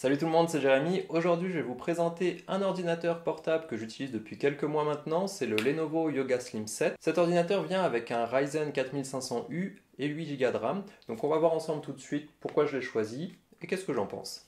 Salut tout le monde, c'est Jérémy. Aujourd'hui, je vais vous présenter un ordinateur portable que j'utilise depuis quelques mois maintenant. C'est le Lenovo Yoga Slim 7. Cet ordinateur vient avec un Ryzen 4500U et 8 Go de RAM. Donc on va voir ensemble tout de suite pourquoi je l'ai choisi et qu'est-ce que j'en pense.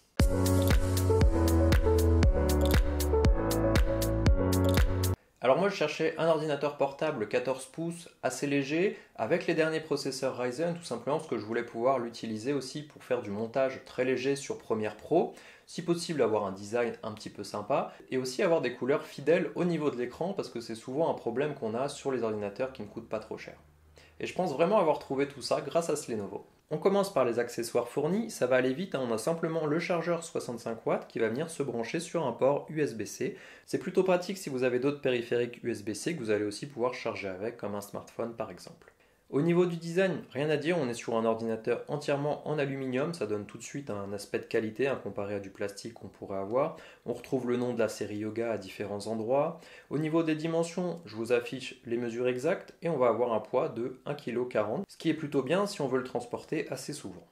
Alors moi je cherchais un ordinateur portable 14 pouces assez léger avec les derniers processeurs Ryzen tout simplement parce que je voulais pouvoir l'utiliser aussi pour faire du montage très léger sur Premiere Pro, si possible avoir un design un petit peu sympa et aussi avoir des couleurs fidèles au niveau de l'écran parce que c'est souvent un problème qu'on a sur les ordinateurs qui ne coûtent pas trop cher. Et je pense vraiment avoir trouvé tout ça grâce à ce Lenovo. On commence par les accessoires fournis, ça va aller vite, on a simplement le chargeur 65 watts qui va venir se brancher sur un port USB-C. C'est plutôt pratique si vous avez d'autres périphériques USB-C que vous allez aussi pouvoir charger avec, comme un smartphone par exemple. Au niveau du design, rien à dire, on est sur un ordinateur entièrement en aluminium, ça donne tout de suite un aspect de qualité comparé à du plastique qu'on pourrait avoir. On retrouve le nom de la série Yoga à différents endroits. Au niveau des dimensions, je vous affiche les mesures exactes et on va avoir un poids de 1,40 kg, ce qui est plutôt bien si on veut le transporter assez souvent.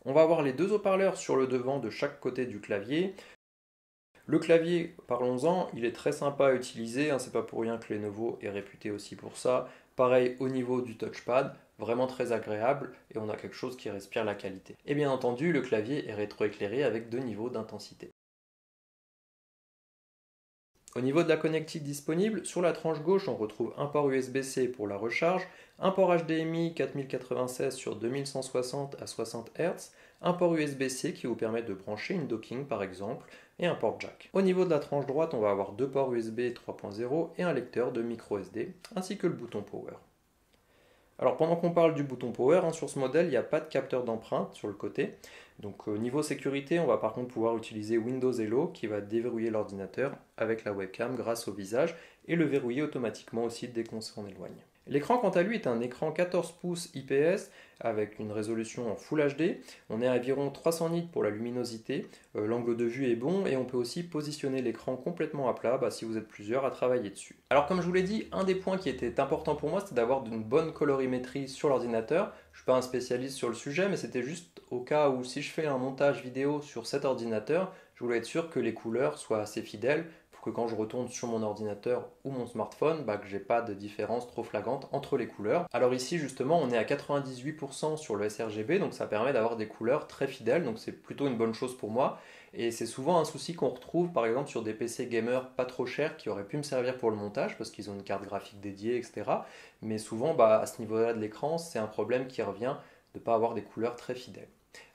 On va avoir les deux haut-parleurs sur le devant de chaque côté du clavier. Le clavier, parlons-en, il est très sympa à utiliser, c'est pas pour rien que Lenovo est réputé aussi pour ça. Pareil au niveau du touchpad, vraiment très agréable et on a quelque chose qui respire la qualité. Et bien entendu, le clavier est rétroéclairé avec deux niveaux d'intensité. Au niveau de la connectique disponible, sur la tranche gauche, on retrouve un port USB-C pour la recharge, un port HDMI 4096 sur 2160 à 60 Hz, un port USB-C qui vous permet de brancher une docking par exemple, et un port jack. Au niveau de la tranche droite, on va avoir deux ports USB 3.0 et un lecteur de micro SD, ainsi que le bouton Power. Alors pendant qu'on parle du bouton Power, sur ce modèle, il n'y a pas de capteur d'empreinte sur le côté. Donc niveau sécurité, on va par contre pouvoir utiliser Windows Hello qui va déverrouiller l'ordinateur avec la webcam grâce au visage et le verrouiller automatiquement aussi dès qu'on s'en éloigne. L'écran quant à lui est un écran 14 pouces IPS avec une résolution en Full HD. On est à environ 300 nits pour la luminosité, l'angle de vue est bon et on peut aussi positionner l'écran complètement à plat si vous êtes plusieurs à travailler dessus. Alors comme je vous l'ai dit, un des points qui était important pour moi c'était d'avoir une bonne colorimétrie sur l'ordinateur. Je ne suis pas un spécialiste sur le sujet mais c'était juste au cas où si je fais un montage vidéo sur cet ordinateur, je voulais être sûr que les couleurs soient assez fidèles pour que quand je retourne sur mon ordinateur ou mon smartphone, que j'ai pas de différence trop flagrante entre les couleurs. Alors ici justement on est à 98% sur le sRGB donc ça permet d'avoir des couleurs très fidèles donc c'est plutôt une bonne chose pour moi et c'est souvent un souci qu'on retrouve par exemple sur des PC gamers pas trop chers qui auraient pu me servir pour le montage parce qu'ils ont une carte graphique dédiée etc. Mais souvent à ce niveau-là de l'écran c'est un problème qui revient de ne pas avoir des couleurs très fidèles.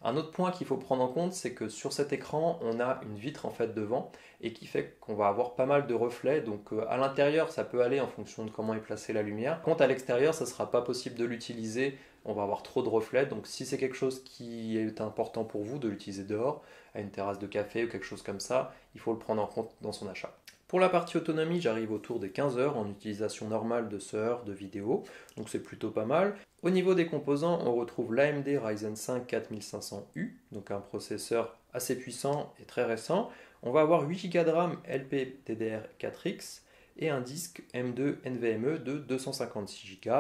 Un autre point qu'il faut prendre en compte, c'est que sur cet écran, on a une vitre en fait devant et qui fait qu'on va avoir pas mal de reflets. Donc à l'intérieur, ça peut aller en fonction de comment est placée la lumière. Quant à l'extérieur, ça ne sera pas possible de l'utiliser. On va avoir trop de reflets. Donc si c'est quelque chose qui est important pour vous de l'utiliser dehors, à une terrasse de café ou quelque chose comme ça, il faut le prendre en compte dans son achat. Pour la partie autonomie, j'arrive autour des 15 heures en utilisation normale de ce heure de vidéo, donc c'est plutôt pas mal. Au niveau des composants, on retrouve l'AMD Ryzen 5 4500U, donc un processeur assez puissant et très récent. On va avoir 8 Go de RAM LPDDR4X et un disque M2 NVMe de 256 Go.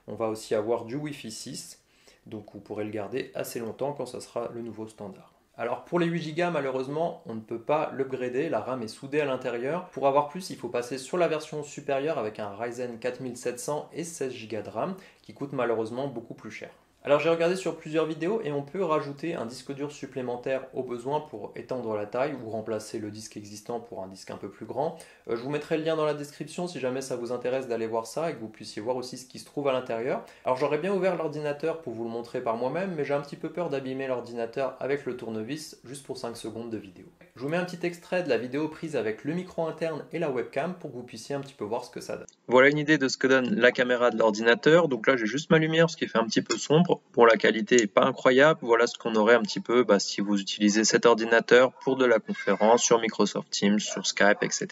On va aussi avoir du Wi-Fi 6, donc vous pourrez le garder assez longtemps quand ça sera le nouveau standard. Alors pour les 8 Go, malheureusement, on ne peut pas l'upgrader, la RAM est soudée à l'intérieur. Pour avoir plus, il faut passer sur la version supérieure avec un Ryzen 4700 et 16 Go de RAM qui coûte malheureusement beaucoup plus cher. Alors j'ai regardé sur plusieurs vidéos et on peut rajouter un disque dur supplémentaire au besoin pour étendre la taille ou remplacer le disque existant pour un disque un peu plus grand. Je vous mettrai le lien dans la description si jamais ça vous intéresse d'aller voir ça et que vous puissiez voir aussi ce qui se trouve à l'intérieur. Alors j'aurais bien ouvert l'ordinateur pour vous le montrer par moi-même mais j'ai un petit peu peur d'abîmer l'ordinateur avec le tournevis juste pour 5 secondes de vidéo. Je vous mets un petit extrait de la vidéo prise avec le micro interne et la webcam pour que vous puissiez un petit peu voir ce que ça donne. Voilà une idée de ce que donne la caméra de l'ordinateur. Donc là j'ai juste ma lumière ce qui fait un petit peu sombre. Bon, la qualité n'est pas incroyable. Voilà ce qu'on aurait un petit peu si vous utilisez cet ordinateur pour de la conférence sur Microsoft Teams, sur Skype, etc.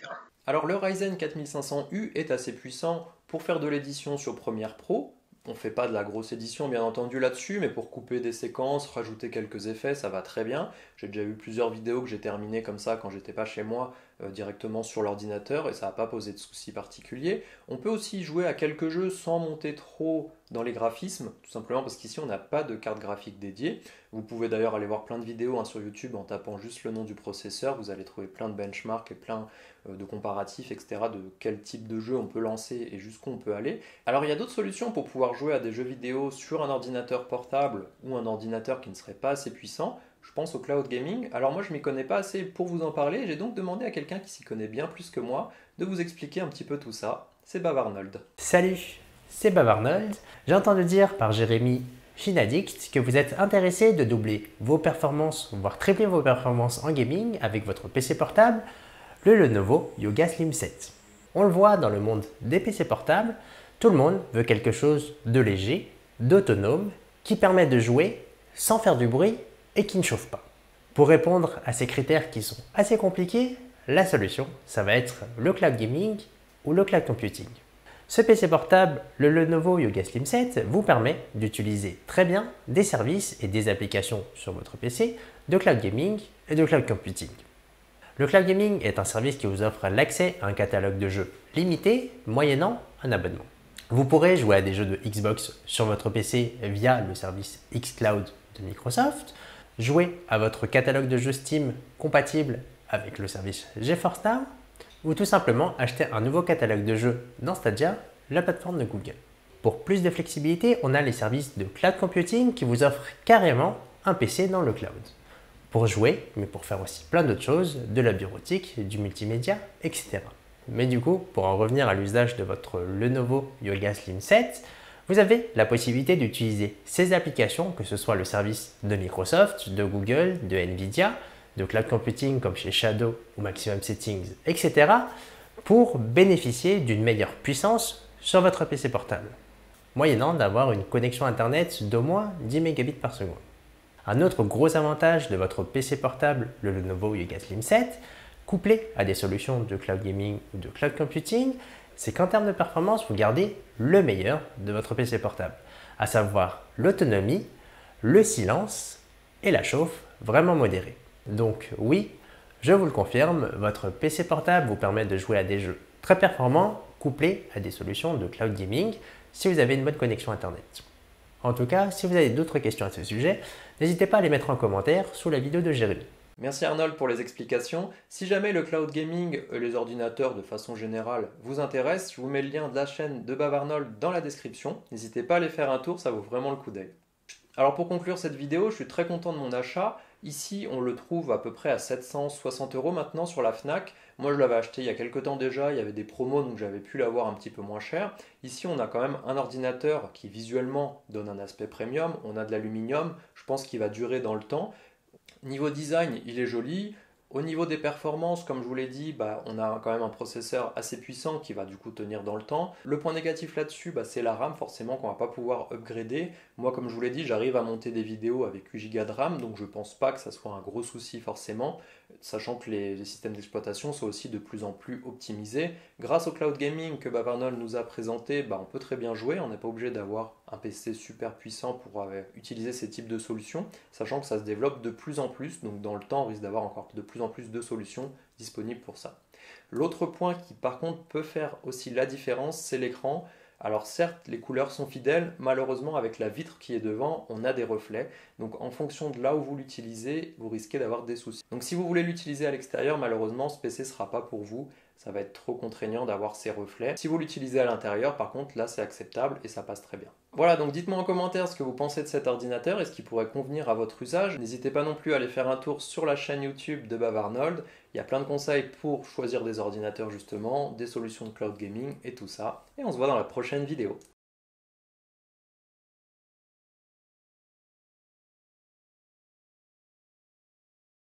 Alors le Ryzen 4500U est assez puissant pour faire de l'édition sur Premiere Pro. On ne fait pas de la grosse édition bien entendu là-dessus, mais pour couper des séquences, rajouter quelques effets, ça va très bien. J'ai déjà vu plusieurs vidéos que j'ai terminées comme ça quand j'étais pas chez moi directement sur l'ordinateur et ça n'a pas posé de soucis particuliers. On peut aussi jouer à quelques jeux sans monter trop dans les graphismes, tout simplement parce qu'ici on n'a pas de carte graphique dédiée. Vous pouvez d'ailleurs aller voir plein de vidéos sur YouTube en tapant juste le nom du processeur, vous allez trouver plein de benchmarks et plein de comparatifs, etc. de quel type de jeu on peut lancer et jusqu'où on peut aller. Alors il y a d'autres solutions pour pouvoir jouer à des jeux vidéo sur un ordinateur portable ou un ordinateur qui ne serait pas assez puissant. Je pense au cloud gaming. Alors moi je m'y connais pas assez pour vous en parler, j'ai donc demandé à quelqu'un qui s'y connaît bien plus que moi de vous expliquer un petit peu tout ça. C'est Bavarnold. Salut, c'est Bavarnold. J'ai entendu dire par Jérémy Chinaddict que vous êtes intéressé de doubler vos performances, voire tripler vos performances en gaming avec votre PC portable, le Lenovo Yoga Slim 7. On le voit dans le monde des PC portables, tout le monde veut quelque chose de léger, d'autonome, qui permet de jouer sans faire du bruit et qui ne chauffe pas. Pour répondre à ces critères qui sont assez compliqués, la solution, ça va être le cloud gaming ou le cloud computing. Ce PC portable, le Lenovo Yoga Slim 7, vous permet d'utiliser très bien des services et des applications sur votre PC de cloud gaming et de cloud computing. Le cloud gaming est un service qui vous offre l'accès à un catalogue de jeux limité, moyennant un abonnement. Vous pourrez jouer à des jeux de Xbox sur votre PC via le service xCloud de Microsoft, jouer à votre catalogue de jeux Steam compatible avec le service GeForce Now, ou tout simplement acheter un nouveau catalogue de jeux dans Stadia, la plateforme de Google. Pour plus de flexibilité, on a les services de cloud computing qui vous offrent carrément un PC dans le cloud. Pour jouer, mais pour faire aussi plein d'autres choses, de la bureautique, du multimédia, etc. Mais du coup, pour en revenir à l'usage de votre Lenovo Yoga Slim 7, vous avez la possibilité d'utiliser ces applications, que ce soit le service de Microsoft, de Google, de Nvidia, de cloud computing comme chez Shadow ou Maximum Settings, etc. pour bénéficier d'une meilleure puissance sur votre PC portable, moyennant d'avoir une connexion internet d'au moins 10 Mbps par seconde. Un autre gros avantage de votre PC portable, le Lenovo Yoga Slim 7, couplé à des solutions de cloud gaming ou de cloud computing, c'est qu'en termes de performance, vous gardez le meilleur de votre PC portable, à savoir l'autonomie, le silence et la chauffe vraiment modérée. Donc oui, je vous le confirme, votre PC portable vous permet de jouer à des jeux très performants couplés à des solutions de cloud gaming si vous avez une bonne connexion internet. En tout cas, si vous avez d'autres questions à ce sujet, n'hésitez pas à les mettre en commentaire sous la vidéo de Jérémy. Merci Arnold pour les explications. Si jamais le cloud gaming et les ordinateurs de façon générale vous intéressent, je vous mets le lien de la chaîne de Bavarnold dans la description. N'hésitez pas à aller faire un tour, ça vaut vraiment le coup d'œil. Alors pour conclure cette vidéo, je suis très content de mon achat. Ici, on le trouve à peu près à 760 € maintenant sur la Fnac. Moi, je l'avais acheté il y a quelques temps déjà, il y avait des promos, donc j'avais pu l'avoir un petit peu moins cher. Ici, on a quand même un ordinateur qui visuellement donne un aspect premium. On a de l'aluminium, je pense qu'il va durer dans le temps. Niveau design, il est joli. Au niveau des performances, comme je vous l'ai dit, on a quand même un processeur assez puissant qui va du coup tenir dans le temps. Le point négatif là-dessus, c'est la RAM forcément qu'on ne va pas pouvoir upgrader. Moi, comme je vous l'ai dit, j'arrive à monter des vidéos avec 8 Go de RAM, donc je ne pense pas que ça soit un gros souci forcément, sachant que les systèmes d'exploitation sont aussi de plus en plus optimisés. Grâce au cloud gaming que Bavarnold nous a présenté, on peut très bien jouer, on n'est pas obligé d'avoir un PC super puissant pour utiliser ces types de solutions, sachant que ça se développe de plus en plus, donc dans le temps on risque d'avoir encore de plus en plus de solutions disponibles pour ça. L'autre point qui par contre peut faire aussi la différence, c'est l'écran. Alors certes, les couleurs sont fidèles, malheureusement avec la vitre qui est devant, on a des reflets. Donc en fonction de là où vous l'utilisez, vous risquez d'avoir des soucis. Donc si vous voulez l'utiliser à l'extérieur, malheureusement ce PC ne sera pas pour vous. Ça va être trop contraignant d'avoir ces reflets. Si vous l'utilisez à l'intérieur, par contre, là c'est acceptable et ça passe très bien. Voilà, donc dites-moi en commentaire ce que vous pensez de cet ordinateur et ce qui pourrait convenir à votre usage. N'hésitez pas non plus à aller faire un tour sur la chaîne YouTube de Bavarnold. Il y a plein de conseils pour choisir des ordinateurs justement, des solutions de cloud gaming et tout ça. Et on se voit dans la prochaine vidéo.